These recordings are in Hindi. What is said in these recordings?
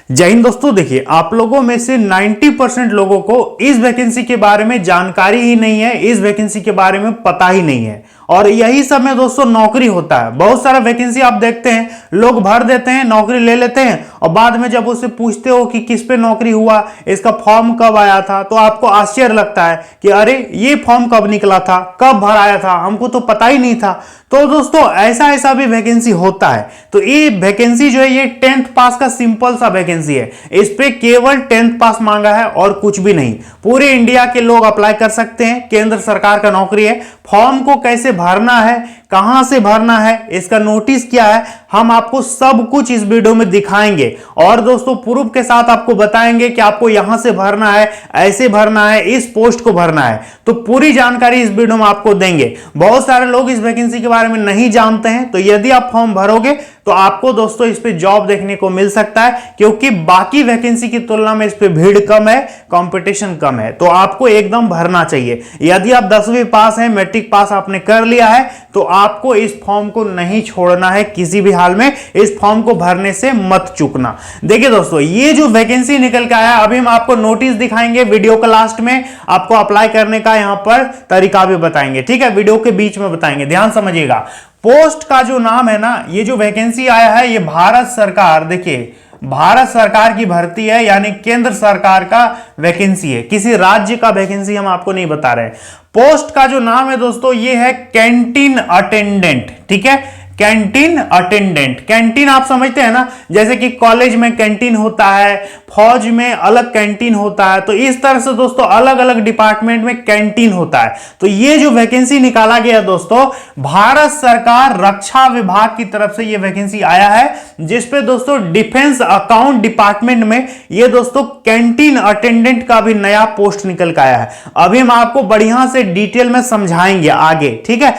जय हिंद दोस्तों। देखिए, आप लोगों में से 90% लोगों को इस वैकेंसी के बारे में जानकारी ही नहीं है, इस वैकेंसी के बारे में पता ही नहीं है। और यही समय दोस्तों नौकरी होता है। बहुत सारा वैकेंसी आप देखते हैं, लोग भर देते हैं, नौकरी ले लेते हैं और बाद में जब उससे पूछते हो कि किस पे नौकरी हुआ, इसका फॉर्म कब आया था, तो आपको आश्चर्य लगता है कि अरे ये फॉर्म कब निकला था, कब भराया था, हमको तो पता ही नहीं था। तो दोस्तों ऐसा भी वैकेंसी होता है। तो ये वैकेंसी जो है ये 10th पास का सिंपल सा वैकेंसी है। इस पे केवल 10th पास मांगा है और कुछ भी नहीं। पूरे इंडिया के लोग अप्लाई कर सकते हैं। केंद्र सरकार का नौकरी है। फॉर्म को कैसे भरना है, कहां से भरना है, इसका नोटिस क्या है, हम आपको सब कुछ इस वीडियो में दिखाएंगे। और दोस्तों प्रूफ के साथ आपको बताएंगे कि आपको यहां से भरना है, ऐसे भरना है, इस पोस्ट को भरना है। तो पूरी जानकारी इस वीडियो में आपको देंगे। बहुत सारे लोग इस वैकेंसी के बारे में नहीं जानते हैं। तो यदि आप फॉर्म भरोगे तो आपको दोस्तों इस पे जॉब देखने को मिल सकता है, क्योंकि बाकी वैकेंसी की तुलना में इस पे भीड़ कम है, कंपटीशन कम है। तो आपको एकदम भरना चाहिए। यदि आप 10वीं पास हैं, मैट्रिक पास आपने कर लिया है, तो आपको इस फॉर्म को नहीं छोड़ना है किसी भी हाल में। इस फॉर्म को भरने से मत चूकना। देखिए दोस्तों, ये जो वैकेंसी निकल के आया, अभी हम आपको नोटिस दिखाएंगे वीडियो के लास्ट में। आपको अप्लाई करने का यहां पर तरीका भी बताएंगे, ठीक है, वीडियो के बीच में बताएंगे, ध्यान समझिएगा। पोस्ट का जो नाम है ना, ये जो वैकेंसी आया है, ये भारत सरकार, देखिए भारत सरकार की भर्ती है, यानी केंद्र सरकार का वैकेंसी है। किसी राज्य का वैकेंसी हम आपको नहीं बता रहे हैं। पोस्ट का जो नाम है दोस्तों, ये है कैंटीन अटेंडेंट, ठीक है, कैंटीन अटेंडेंट। कैंटीन आप समझते हैं ना, जैसे कि कॉलेज में कैंटीन होता है, फौज में अलग कैंटीन होता है। तो इस तरह से दोस्तों अलग अलग डिपार्टमेंट में कैंटीन होता है। तो ये जो वैकेंसी निकाला गया दोस्तों, भारत सरकार रक्षा विभाग की तरफ से ये वैकेंसी आया है, जिसपे दोस्तों डिफेंस अकाउंट डिपार्टमेंट में ये दोस्तों कैंटीन अटेंडेंट का भी नया पोस्ट निकल के आया है। अभी हम आपको बढ़िया से डिटेल में समझाएंगे आगे, ठीक है।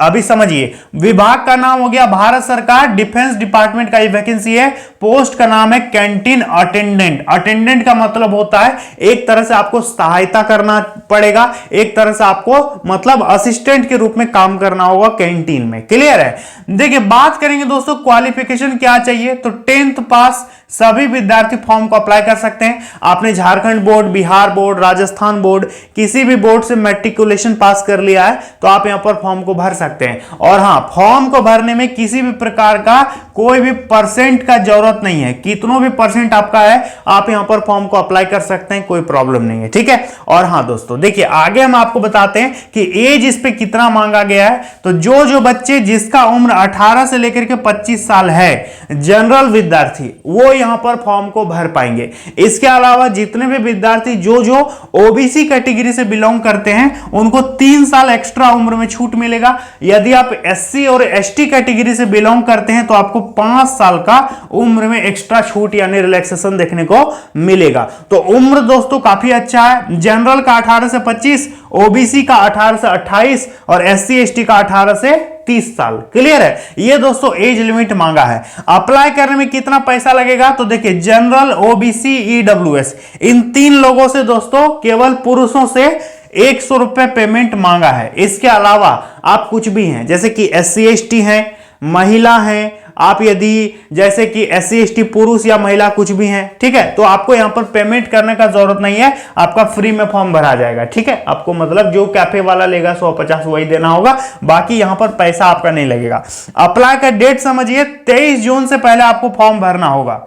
अभी समझिए, विभाग का नाम हो गया भारत सरकार, डिफेंस डिपार्टमेंट का ये वैकेंसी है। पोस्ट का नाम है कैंटीन अटेंडेंट। अटेंडेंट का मतलब होता है एक तरह से आपको सहायता करना पड़ेगा, एक तरह से आपको मतलब असिस्टेंट के रूप में काम करना होगा कैंटीन में। क्लियर है। देखिए बात करेंगे दोस्तों क्वालिफिकेशन क्या चाहिए, तो 10th पास सभी विद्यार्थी फॉर्म को अप्लाई कर सकते हैं। आपने Jharkhand board, Bihar board, Rajasthan board, किसी भी बोर्ड से मैट्रिकुलेशन पास कर लिया है तो आप यहां पर फॉर्म को भर सकते हैं। और हां, फॉर्म को भरने में किसी भी प्रकार का कोई भी परसेंट का जरूरत नहीं है। कितनों भी परसेंट आपका है, आप यहां पर फॉर्म को अप्लाई कर सकते हैं, कोई प्रॉब्लम नहीं है, ठीक है। और हां दोस्तों देखिए, आगे हम आपको बताते हैं कि एज इस पे कितना मांगा गया है। तो जो बच्चे जिसका उम्र 18 से लेकर के 25 साल है, जनरल विद्यार्थी, वो यहां पर फॉर्म को भर पाएंगे। इसके अलावा जितने भी विद्यार्थी जो ओबीसी कैटेगरी से बिलोंग करते हैं, उनको 3 साल एक्स्ट्रा उम्र में छूट मिलेगा। यदि आप एससी और एसटी कैटेगरी से बिलोंग करते हैं तो आपको 5 साल का उम्र में एक्स्ट्रा छूट यानी रिलैक्सेशन देखने को मिलेगा। तो उम्र दोस्तों काफी अच्छा है। जनरल का 18 से 25, ओबीसी का 18 से 28 और एससी एसटी का 18 से 30 साल। क्लियर है। ये दोस्तों एज लिमिट मांगा है। अप्लाई करने में कितना पैसा लगेगा, तो देखिए जनरल, ओबीसी, ईडब्ल्यूएस, इन 3 लोगों से दोस्तों केवल पुरुषों से 100 रुपए पेमेंट मांगा है। इसके अलावा आप कुछ भी हैं, जैसे कि एससी एसटी हैं, महिला हैं, आप यदि जैसे कि एससी एसटी पुरुष या महिला कुछ भी हैं, ठीक है, तो आपको यहां पर पेमेंट करने का जरूरत नहीं है। आपका फ्री में फॉर्म भरा जाएगा, ठीक है। आपको मतलब जो कैफे वाला लेगा 150 वही देना होगा, बाकी यहां पर पैसा आपका नहीं लगेगा। अप्लाई का डेट समझिए, 23 जून से पहले आपको फॉर्म भरना होगा।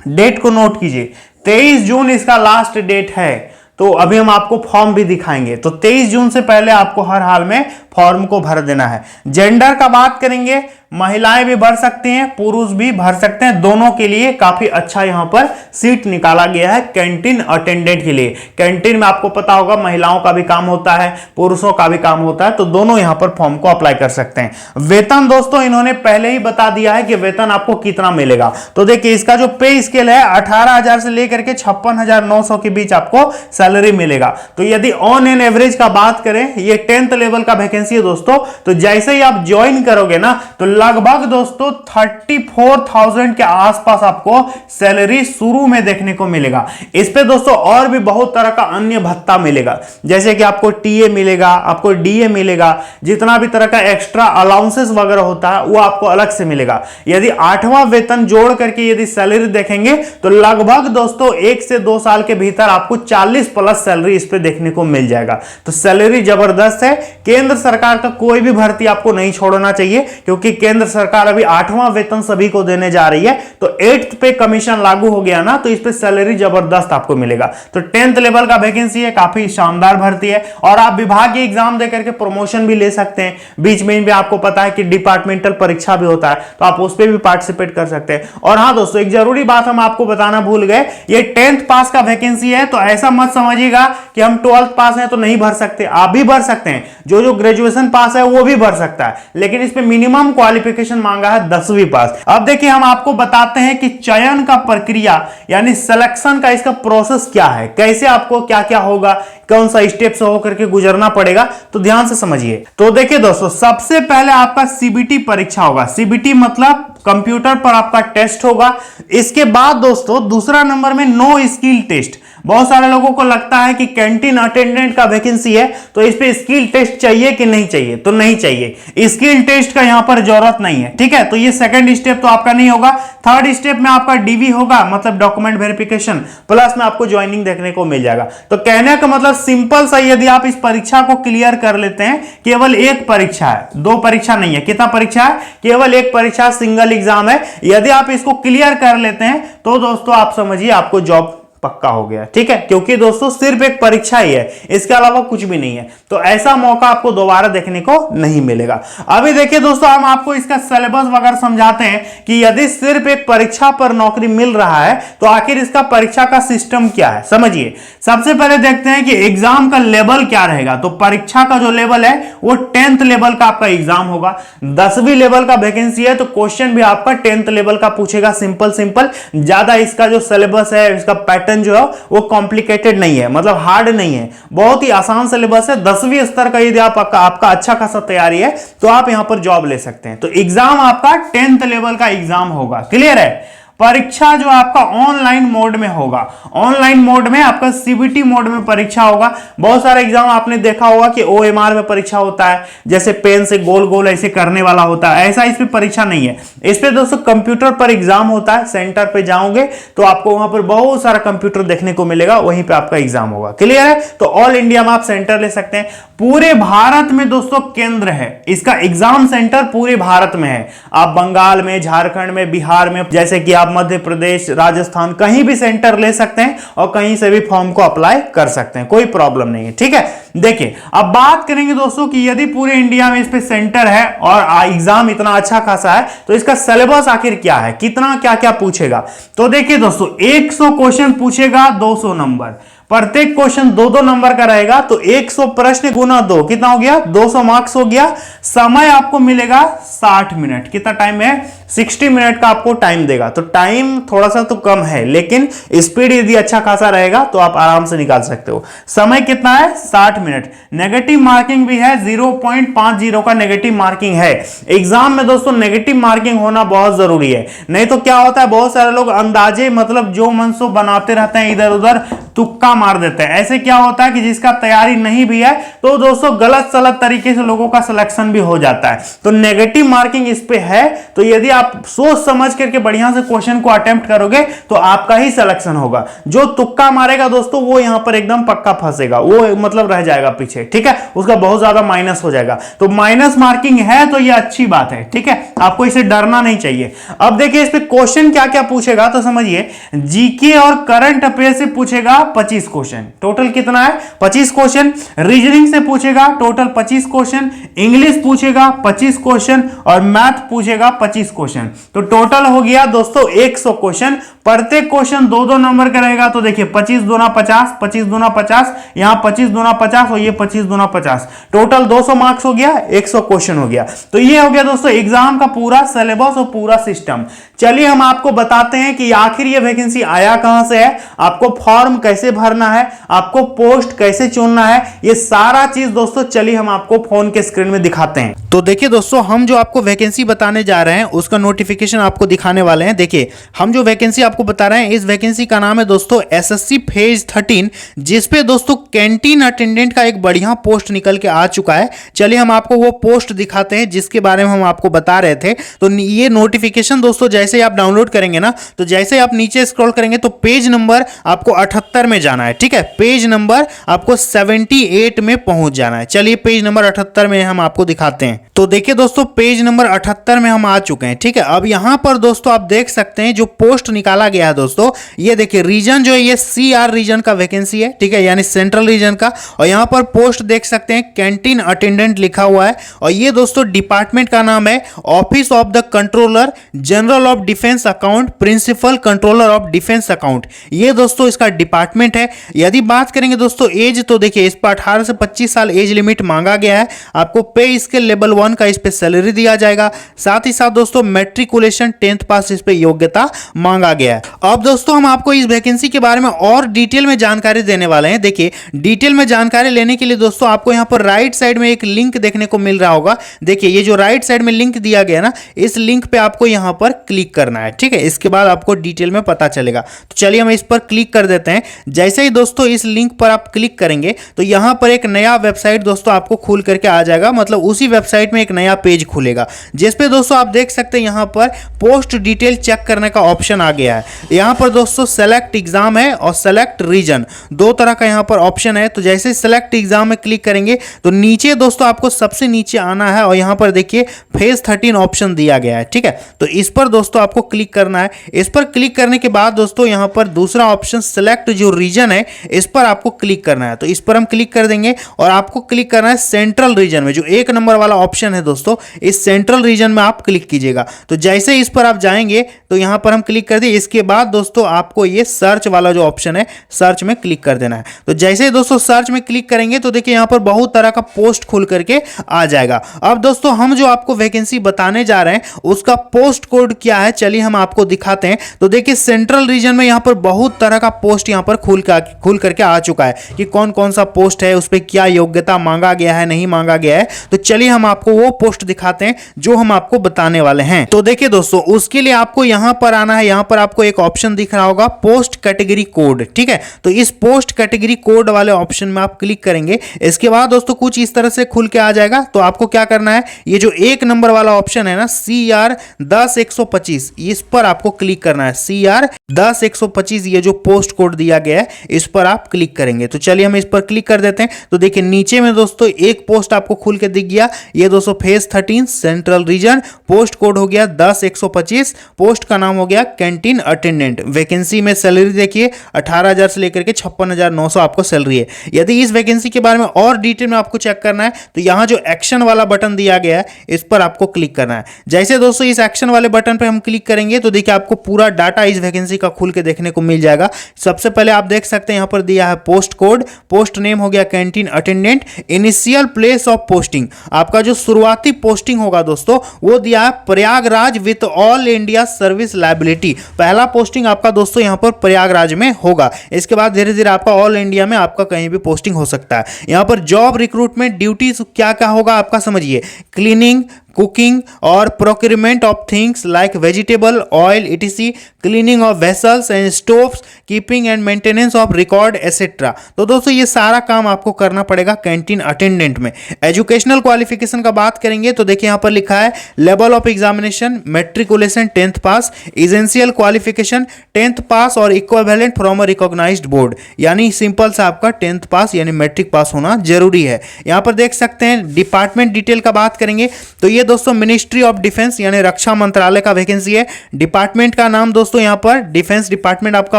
डेट को नोट कीजिए, 23 जून इसका लास्ट डेट है। तो अभी हम आपको फॉर्म भी दिखाएंगे। तो 23 जून से पहले आपको हर हाल में फॉर्म को भर देना है। जेंडर का बात करेंगे, महिलाएं भी भर सकती हैं, पुरुष भी भर सकते हैं। दोनों के लिए काफी अच्छा यहां पर सीट निकाला गया है कैंटीन अटेंडेंट के लिए। कैंटीन में आपको पता होगा महिलाओं का भी काम होता है, पुरुषों का भी काम होता है। तो दोनों यहां पर फॉर्म को अप्लाई कर सकते हैं। वेतन दोस्तों इन्होंने पहले ही बता दिया है कि वेतन आपको कितना मिलेगा। तो देखिए इसका जो पे स्केल है 18,000 से लेकर के 56,900 के बीच आपको सैलरी मिलेगा। तो यदि ऑन एन एवरेज का बात करें, ये 10th लेवल का वैकेंसी वैकेंसी है दोस्तों। तो जैसे ही आप ज्वाइन करोगे ना तो लगभग दोस्तों 34,000 के आसपास आपको सैलरी शुरू में देखने को मिलेगा। इस पे दोस्तों और भी बहुत तरह का अन्य भत्ता मिलेगा, जैसे कि आपको टीए मिलेगा, आपको डीए मिलेगा, जितना भी तरह का एक्स्ट्रा अलाउंसेस वगैरह होता है वो आपको अलग से मिलेगा। यदि 8वां वेतन जोड़ करके यदि सैलरी देखेंगे तो लगभग दोस्तों 1 से 2 साल के भीतर आपको 40 प्लस सैलरी इस पे देखने को मिल जाएगा। तो सैलरी जबरदस्त है। केंद्र सरकार का कोई भी भर्ती आपको नहीं छोड़ना चाहिए, क्योंकि केंद्र सरकार अभी 8वां वेतन सभी को देने जा रही है। तो 8th पे कमीशन लागू हो गया ना, तो इस पे सैलरी जबरदस्त आपको मिलेगा। तो 10th लेवल का वैकेंसी है, काफी शानदार भर्ती है। और आप विभागीय एग्जाम देकर के प्रमोशन भी ले सकते हैं। बीच में भी आपको पता है कि डिपार्टमेंटल परीक्षा भी होता है, तो आप उस पर भी पार्टिसिपेट कर सकते हैं। और हाँ दोस्तों, एक जरूरी बात हम आपको बताना भूल गए, ये 10th पास का वैकेंसी है। तो ऐसा मत समझिएगा कि हम 12th पास हैं तो नहीं भर सकते, आप भी भर सकते हैं। जो ग्रेजुएशन पास है वो भी भर सकता है, लेकिन इस पे मिनिमम क्वालिफिकेशन मांगा है 10वीं पास। अब देखिए हम आपको बताते हैं कि चयन का प्रक्रिया यानी सिलेक्शन का इसका प्रोसेस क्या है, कैसे आपको क्या क्या होगा, कौन सा स्टेप से होकर के गुजरना पड़ेगा। तो ध्यान से समझिए। तो देखिए दोस्तों, सबसे पहले आपका सीबीटी परीक्षा होगा। सीबीटी मतलब कंप्यूटर पर आपका टेस्ट होगा। इसके बाद दोस्तों दूसरा नंबर में नो स्किल टेस्ट। बहुत सारे लोगों को लगता है कि कैंटीन अटेंडेंट का वैकेंसी है तो इस पे स्किल टेस्ट चाहिए कि नहीं चाहिए, तो नहीं चाहिए, स्किल टेस्ट का यहां पर जरूरत नहीं है। ठीक है, तो ये सेकंड स्टेप तो आपका नहीं होगा। थर्ड स्टेप में आपका डीवी होगा, मतलब डॉक्यूमेंट वेरिफिकेशन, प्लस में आपको ज्वाइनिंग देखने को मिल जाएगा। तो कहने का मतलब सिंपल सा, यदि आप इस परीक्षा को क्लियर कर लेते हैं, केवल एक परीक्षा है, 2 परीक्षा नहीं है। कितना परीक्षा है? केवल एक परीक्षा, सिंगल एग्जाम है। यदि आप इसको क्लियर कर लेते हैं तो दोस्तों आप समझिए आपको जॉब पक्का हो गया। ठीक है, क्योंकि दोस्तों सिर्फ एक परीक्षा ही है, इसके अलावा कुछ भी नहीं है। तो ऐसा मौका आपको दोबारा देखने को नहीं मिलेगा। अभी देखिए दोस्तों, हम आपको इसका सिलेबस वगैरह समझाते हैं कि यदि सिर्फ एक परीक्षा पर नौकरी मिल रहा है तो आखिर इसका परीक्षा का सिस्टम क्या है, समझिए। सबसे पहले देखते हैं कि एग्जाम का लेवल क्या रहेगा। तो परीक्षा का जो लेवल है वो 10th लेवल का आपका एग्जाम होगा। 10वीं लेवल का वैकेंसी है तो क्वेश्चन भी आपका 10th लेवल का पूछेगा, सिंपल सिंपल। ज्यादा इसका जो सिलेबस है, इसका पैटर्न जो है वो कॉम्प्लिकेटेड नहीं है, मतलब हार्ड नहीं है, बहुत ही आसान सिलेबस है। 10वीं स्तर का यदि आपका अच्छा खासा तैयारी है तो आप यहां पर जॉब ले सकते हैं। तो एग्जाम आपका 10th लेवल का एग्जाम होगा। क्लियर है? परीक्षा जो आपका ऑनलाइन मोड में होगा। ऑनलाइन मोड में आपका सीबीटी मोड में परीक्षा होगा। बहुत सारे एग्जाम आपने देखा होगा कि ओएमआर में परीक्षा होता है, जैसे पेन से गोल गोल ऐसे करने वाला होता है, ऐसा इस पे परीक्षा नहीं है। इस पे दोस्तों कंप्यूटर पर एग्जाम होता है। सेंटर पे जाओगे तो आपको वहां पर बहुत सारा कंप्यूटर देखने को मिलेगा, वहीं पे आपका एग्जाम होगा। क्लियर है? तो ऑल इंडिया में आप सेंटर ले सकते हैं। पूरे भारत में दोस्तों केंद्र है, इसका एग्जाम सेंटर पूरे भारत में है। आप बंगाल में, झारखंड में, बिहार में, जैसे कि आप मध्य प्रदेश, राजस्थान, कहीं भी सेंटर ले सकते हैं और कहीं से भी फॉर्म को अप्लाई कर सकते हैं, कोई प्रॉब्लम नहीं है। ठीक है, देखिए अब बात करेंगे दोस्तों कि यदि पूरे इंडिया में इस पे सेंटर है और एग्जाम इतना अच्छा खासा है तो इसका सिलेबस आखिर क्या है, कितना क्या क्या पूछेगा। तो देखिए दोस्तों, 100 क्वेश्चन पूछेगा, 200 नंबर, प्रत्येक क्वेश्चन 2-2 नंबर का रहेगा। तो 100 प्रश्न गुना 2 कितना हो गया? 200 मार्क्स हो गया। समय आपको मिलेगा 60 मिनट। कितना टाइम है? 60 मिनट का आपको टाइम देगा। तो टाइम थोड़ा सा तो कम है, लेकिन स्पीड यदि अच्छा खासा रहेगा तो आप आराम से निकाल सकते हो। समय कितना है? 60 मिनट। नेगेटिव मार्किंग भी है, 0.50 का नेगेटिव मार्किंग है। एग्जाम में दोस्तों नेगेटिव मार्किंग होना बहुत जरूरी है, नहीं तो क्या होता है, बहुत सारे लोग अंदाजे मतलब जो मन सो बनाते रहते हैं, इधर उधर तुक्का मार देते हैं। ऐसे क्या होता है कि जिसका तैयारी नहीं भी है तो दोस्तों गलत सलत तरीके से लोगों का सिलेक्शन भी हो जाता है। तो नेगेटिव मार्किंग इस पे है। तो यदि आप सोच समझ करके बढ़िया से क्वेश्चन को अटेम्प्ट करोगे तो आपका ही सिलेक्शन होगा। जो तुक्का मारेगा दोस्तों वो यहां पर एकदम पक्का फंसेगा, वो मतलब रह जाएगा पीछे। ठीक है, उसका बहुत ज्यादा माइनस हो जाएगा। तो माइनस मार्किंग है तो ये अच्छी बात है। ठीक है, आपको इसे डरना नहीं चाहिए। अब देखिए इस पे क्वेश्चन क्या क्या पूछेगा, तो समझिए। जीके और करंट अफेयर से पूछेगा 25 क्वेश्चन। टोटल कितना है? 25 क्वेश्चन। रीजनिंग से पूछेगा टोटल 25 क्वेश्चन। इंग्लिश पूछेगा 25 क्वेश्चन और मैथ पूछेगा 25 क्वेश्चन। क्वेश्चन। तो टोटल हो गया दोस्तों 100 क्वेश्चन। प्रत्येक क्वेश्चन 2-2 नंबर का रहेगा। तो देखिए 25 दूना 50, 25 दूना 50, यहां 25 दूना 50 और ये 25 दूना 50, टोटल 200 मार्क्स हो गया, 100 क्वेश्चन हो गया। तो ये हो गया दोस्तों एग्जाम का पूरा सिलेबस और पूरा सिस्टम। चलिए हम आपको बताते हैं कि आखिर ये वैकेंसी आया कहां से है, आपको फॉर्म कैसे भरना है, आपको पोस्ट कैसे चुनना है, ये सारा चीज दोस्तों चलिए हम आपको फोन के स्क्रीन में दिखाते हैं। तो देखिए दोस्तों, हम जो आपको वैकेंसी बताने जा रहे हैं उसका नोटिफिकेशन आपको दिखाने वाले हैं। देखिए हम जो वैकेंसी आपको बता रहे हैं, इस वैकेंसी का नाम है दोस्तों एसएससी फेज 13, जिसपे दोस्तों कैंटीन अटेंडेंट का एक बढ़िया पोस्ट निकल के आ चुका है। चलिए हम आपको वो पोस्ट दिखाते हैं जिसके बारे में हम आपको बता रहे थे। तो ये नोटिफिकेशन दोस्तों जैसे आप डाउनलोड करेंगे ना, तो जैसे आप नीचे स्क्रॉल करेंगे तो पेज नंबर आपको 78 में जाना है। ठीक है, पेज नंबर आपको 78 में पहुंच जाना है। चलिए पेज नंबर 78 में हम आपको दिखाते हैं। तो देखिए दोस्तों, पेज नंबर 78 में हम आ चुके हैं। ठीक है, अब यहां पर दोस्तों आप देख सकते हैं जो पोस्ट निकाला गया है दोस्तों, ये देखिए रीजन जो है ये सीआर रीजन का वैकेंसी है। ठीक है, यानी सेंट्रल रीजन का। और यहां पर पोस्ट देख सकते हैं कैंटीन अटेंडेंट लिखा हुआ है। और ये दोस्तों डिपार्टमेंट का नाम है office of the controller general of defence account, principal controller of defence account, ये दोस्तों इसका डिपार्टमेंट है। यदि बात करेंगे दोस्तों एज, तो देखिए इस पर 18 से 25 साल एज लिमिट मांगा गया है। आपको पे स्केल लेवल 1 का इस पे सैलरी दिया जाएगा। साथ ही साथ दोस्तों मैट्रिकुलेशन 10th पास इस पे योग्यता मांगा गया है। अब दोस्तों हम आपको इस वैकेंसी के बारे में और डिटेल में जानकारी देने वाले हैं। देखिए डिटेल में जानकारी लेने के लिए दोस्तों आपको यहां पर राइट साइड में एक लिंक देखने को मिल रहा होगा। देखिए ये जो राइट साइड में लिंक दिया गया ना, इस लिंक पे आपको यहां पर क्लिक करना है। ठीक है, इसके बाद आपको डिटेल में पता चलेगा। तो चलिए हम इस पर क्लिक कर देते हैं। जैसे ही दोस्तों इस लिंक पर आप क्लिक करेंगे तो यहां पर एक नया वेबसाइट दोस्तों आपको खुल करके आ जाएगा। मतलब उसी वेबसाइट में एक नया पेज खुलेगा, जिसपे दोस्तों आप देख सकते हैं यहां पर पोस्ट डिटेल चेक करने का ऑप्शन आ गया है। यहां पर दोस्तों सेलेक्ट एग्जाम है और सेलेक्ट रीजन, दो तरह का यहां पर ऑप्शन है। तो जैसे सेलेक्ट एग्जाम में क्लिक करेंगे तो नीचे दोस्तों आपको सबसे नीचे आना है और यहां पर देखिए फेज 13 ऑप्शन दिया गया है। ठीक है, तो इस पर दोस्तों आपको क्लिक करना है। इस पर क्लिक करने के बाद दोस्तों यहां पर दूसरा ऑप्शन सेलेक्ट जो रीजन है, इस पर आपको क्लिक करना है। तो इस पर हम क्लिक कर देंगे और आपको क्लिक करना है सेंट्रल रीजन में, जो 1 नंबर वाला ऑप्शन है दोस्तों, इस सेंट्रल रीजन में आप क्लिक कीजिएगा। तो जैसे इस पर आप जाएंगे तो यहां पर हम क्लिक कर दिए। इसके बाद दोस्तों आपको ये सर्च वाला जो ऑप्शन है, सर्च में क्लिक कर देना है। तो जैसे दोस्तों सर्च में क्लिक करेंगे तो देखिए यहां पर बहुत तरह का पोस्ट खुल करके आ जाएगा। अब दोस्तों हम जो आपको वैकेंसी बताने जा रहे हैं उसका पोस्ट कोड क्या है, चलिए हम आपको दिखाते हैं। तो देखिए सेंट्रल रीजन में यहां पर बहुत तरह का पोस्ट यहां पर खुल करके आ चुका है कि कौन कौन सा पोस्ट है, उस पर क्या योग्यता मांगा गया है, नहीं मांगा गया है। तो चलिए हम आपको वो पोस्ट दिखाते हैं जो हम आपको बताने वाले हैं। तो देखिए दोस्तों, उसके लिए आपको यहां पर आना है। यहां पर आपको एक ऑप्शन दिख रहा होगा पोस्ट कैटेगरी कोड। ठीक है, तो इस पोस्ट कैटेगरी कोड वाले ऑप्शन में आप क्लिक करेंगे। इसके बाद दोस्तों कुछ इस तरह से खुल के आ जाएगा। तो आपको क्या करना है, ये जो 1 नंबर वाला ऑप्शन है ना CR 10125, इस पर आपको क्लिक करना है। CR 10125 ये जो पोस्ट कोड दिया गया है, इस पर आप क्लिक करेंगे। तो चलिए हम इस पर क्लिक कर देते हैं। तो देखिए नीचे में दोस्तों एक पोस्ट आपको खुल के दिख गया। ये दोस्तों phase 13 central region, post code हो गया 10125, पोस्ट का नाम हो गया कैंटीन अटेंडेंट। वैकेंसी में सैलरी देखिए 18,000 से लेकर के 56,900 आपको सैलरी है। यदि इस वैकेंसी के बारे में और डिटेल में आपको चेक करना है तो यहां जो एक्शन वाला बटन दिया गया है, इस पर आपको क्लिक करना है। जैसे दोस्तों इस एक्शन वाले बटन पर हम क्लिक करेंगे तो देखिए आपको पूरा डाटा इस वैकेंसी का खुल के देखने को मिल जाएगा। सबसे पहले आप देख सकते हैं यहां पर दिया है पोस्ट कोड, पोस्ट नेम हो गया canteen attendant, initial place of posting, आपका जो शुरुआती पोस्टिंग होगा दोस्तों वो दिया है Prayagraj with all India service liability. पहला पोस्टिंग आपका दोस्तों यहां पर प्रयागराज में होगा। इसके बाद धीरे धीरे आपका ऑल इंडिया में आपका कहीं भी पोस्टिंग हो सकता है। यहां पर जॉब रिक्रूटमेंट ड्यूटीज क्या क्या होगा आपका समझिए, क्लीनिंग, कुकिंग और procurement of things like vegetable oil etc, cleaning of vessels and stoves, keeping and maintenance of record etcetera. तो दोस्तों ये सारा काम आपको करना पड़ेगा कैंटीन अटेंडेंट में। एजुकेशनल क्वालिफिकेशन का बात करेंगे तो देखिए यहां पर लिखा है level of examination matriculation 10th pass, essential qualification 10th pass और equivalent from a recognised board, यानी सिंपल सा आपका 10th पास यानी मैट्रिक पास होना जरूरी है। यहां पर देख सकते हैं डिपार्टमेंट डिटेल का बात करेंगे तो ये दोस्तों मिनिस्ट्री ऑफ डिफेंस यानी रक्षा मंत्रालय का वैकेंसी है। डिपार्टमेंट का नाम दोस्तों यहाँ पर डिफेंस डिपार्टमेंट आपका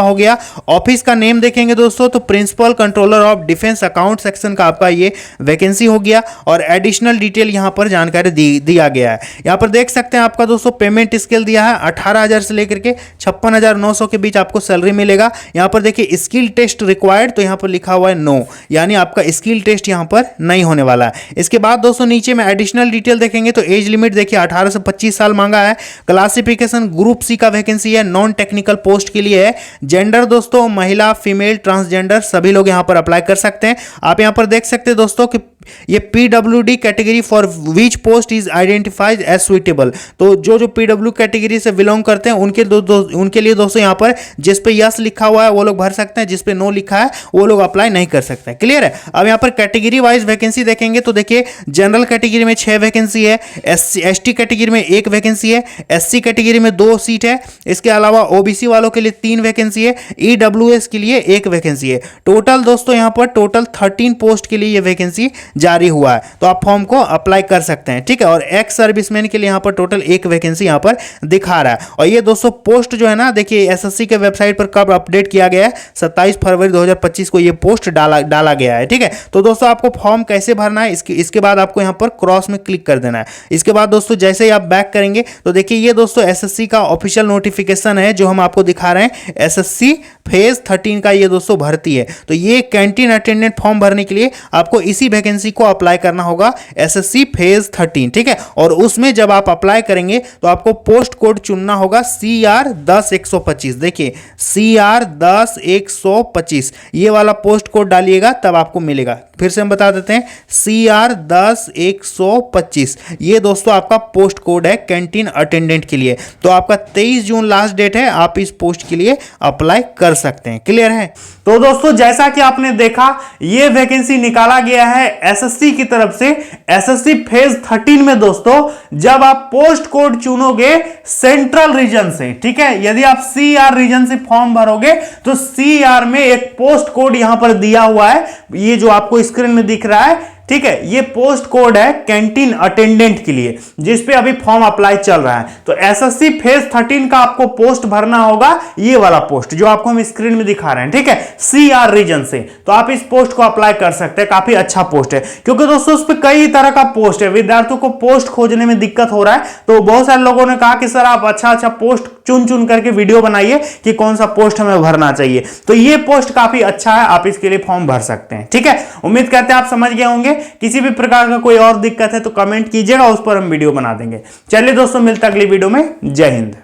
हो गया। ऑफिस का नेम देखेंगे दोस्तों तो principal controller of defence account section का आपका ये वैकेंसी हो गया। और एडिशनल डिटेल यहाँ पर जानकारी दिया गया है। यहाँ पर देख सकते हैं आपका दोस्तों पेमेंट स्केल दिया है 18,000 से लेकर के 56,900 के बीच आपको सैलरी मिलेगा। यहाँ पर देखिए स्किल टेस्ट रिक्वायर्ड, तो यहाँ पर लिखा हुआ है नो, यानी आपका स्किल टेस्ट यहाँ पर नहीं होने वाला है। इसके बाद दोस्तों नीचे में एडिशनल डिटेल देखेंगे तो एज लिमिट देखिए 18 से 25 साल मांगा है। क्लासिफिकेशन ग्रुप सी का वैकेंसी है, नॉन टेक्निकल पोस्ट के लिए है। जेंडर दोस्तों महिला, फीमेल, ट्रांसजेंडर सभी लोग यहाँ पर अप्लाई कर सकते हैं। आप यहाँ पर देख सकते हैं दोस्तों कि ये PWD category for which post is identified as suitable, तो जो PW कैटेगरी से बिलोंग करते हैं उनके लिए दोस्तों यहाँ पर जिस पे यस लिखा हुआ है वो लोग भर सकते हैं, जिस पे नो लिखा है वो लोग अप्लाई नहीं कर सकते हैं। क्लियर है। अब यहाँ पर कैटेगरी वाइज वैकेंसी देखेंगे तो देखिए जनरल कैटेगरी में 6 वैकेंसी है, ST कैटेगरी में 1 वैकेंसी है, SC कैटेगरी में 2 सीट है। इसके अलावा OBC वालों के लिए 3 वैकेंसी है, EWS के लिए 1 वैकेंसी है। टोटल दोस्तों यहाँ पर टोटल 13 पोस्ट के लिए ये वैकेंसी जारी हुआ है, तो आप फॉर्म को अप्लाई कर सकते हैं। ठीक है। और एक्स सर्विसमैन के लिए यहाँ पर टोटल 1 वैकेंसी यहाँ पर दिखा रहा है। और ये दोस्तों पोस्ट जो है ना देखिए SSC के वेबसाइट पर कब अपडेट किया गया है, 27 फरवरी 2025 को ये पोस्ट डाला गया है। ठीक है। तो दोस्तों आपको फॉर्म कैसे भरना है, इसके बाद आपको यहाँ पर क्रॉस में क्लिक कर देना है। इसके बाद दोस्तों जैसे ही आप बैक करेंगे तो देखिए ये दोस्तों SSC का ऑफिशियल नोटिफिकेशन है जो हम आपको दिखा रहे हैं। SSC फेज 13 का ये दोस्तों भर्ती है। तो ये कैंटीन अटेंडेंट फॉर्म भरने के लिए आपको इसी वैकेंसी को अप्लाई करना होगा, SSC फेज 13। ठीक है। और उसमें जब आप अप्लाई करेंगे तो आपको पोस्ट कोड चुनना होगा CR 10125। देखिए CR 10125 ये वाला पोस्ट कोड डालिएगा तब आपको मिलेगा। फिर से हम बता देते हैं CR 10125 ये दोस्तों आपका पोस्ट कोड है कैंटीन अटेंडेंट के लिए। तो आपका 23 जून लास्ट डेट है, आप इस पोस्ट के लिए अप्लाई कर सकते हैं। क्लियर है। तो दोस्तों जैसा कि आपने देखा ये वैकेंसी निकाला गया है SSC की तरफ से। SSC फेज 13 में दोस्तों जब आप पोस्ट कोड चुनोगे सेंट्रल रीजन से, ठीक है, यदि आप CR रीजन से फॉर्म भरोगे तो CR में एक पोस्ट कोड यहां पर दिया हुआ है, ये जो आपको स्क्रीन में दिख रहा है। ठीक है। ये पोस्ट कोड है कैंटीन अटेंडेंट के लिए जिस पे अभी फॉर्म अप्लाई चल रहा है। तो SSC फेज 13 का आपको पोस्ट भरना होगा, ये वाला पोस्ट जो आपको हम स्क्रीन में दिखा रहे हैं। ठीक है। CR रीजन से तो आप इस पोस्ट को अप्लाई कर सकते हैं। काफी अच्छा पोस्ट है क्योंकि दोस्तों उस पर कई तरह का पोस्ट है, विद्यार्थियों को पोस्ट खोजने में दिक्कत हो रहा है। तो बहुत सारे लोगों ने कहा कि सर आप अच्छा पोस्ट चुन करके वीडियो बनाइए कि कौन सा पोस्ट हमें भरना चाहिए। तो ये पोस्ट काफी अच्छा है, आप इसके लिए फॉर्म भर सकते हैं। ठीक है। उम्मीद करते हैं आप समझ गए होंगे। किसी भी प्रकार का कोई और दिक्कत है तो कमेंट कीजिएगा, उस पर हम वीडियो बना देंगे। चलिए दोस्तों मिलते हैं अगली वीडियो में। जय हिंद।